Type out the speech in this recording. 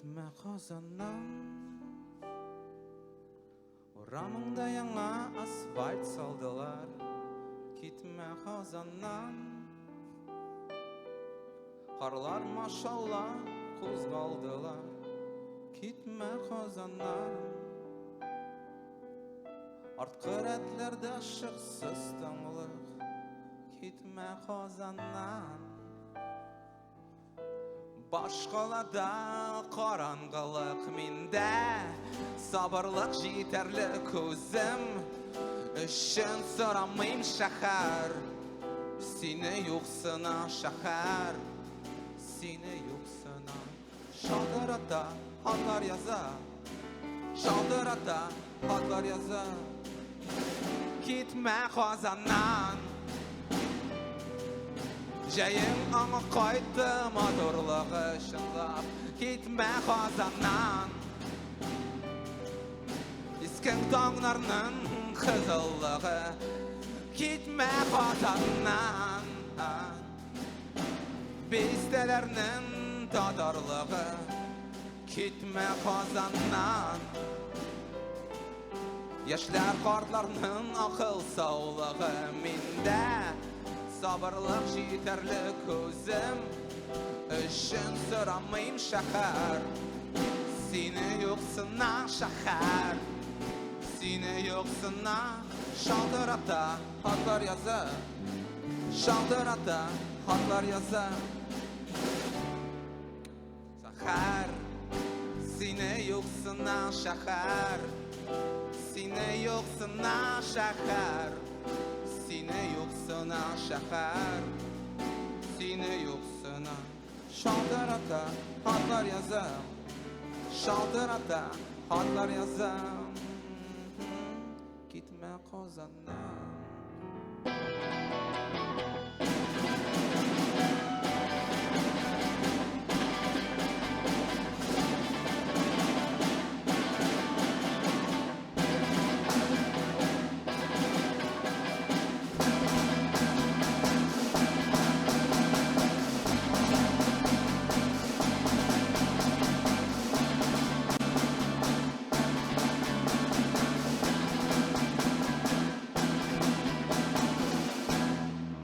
Gitme Kazan'dan, oramında yana asfalt saldılar. Gitme Kazan'dan, karlar maşallah kuzgaldılar. Gitme Kazan'dan, artkı retlerde ışıksız tınlık. Gitme Kazan'dan, başqalada qarangılıq mində sabırlıq yeterlik özüm üçün soramayım şəhər seni yoxsuna şəhər seni yoxsuna şaldırada adlar yazar şaldırada adlar yazar gitme Kazan'dan Jayım ama qaytdı motorluğu şınlap Gitme Kazan'dan İskin dağlarının kızıllığı Gitme Kazan'dan Bestelerinin tadarlığı Gitme Kazan'dan Yaşlar kartlarının akıl sağlığı Minde sabırlıq yeterlik özüm üçün soramayım şəhər seni yoxsuna şəhər seni yoxsuna şaldırada adlar yazar şaldırada adlar yazar şəhər seni yoxsuna şəhər seni yoxsuna şəhər seni yoxsuna şəhər seni yoxsuna şaldırada adlar yazar şaldırada adlar yazar gitme Kazan'dan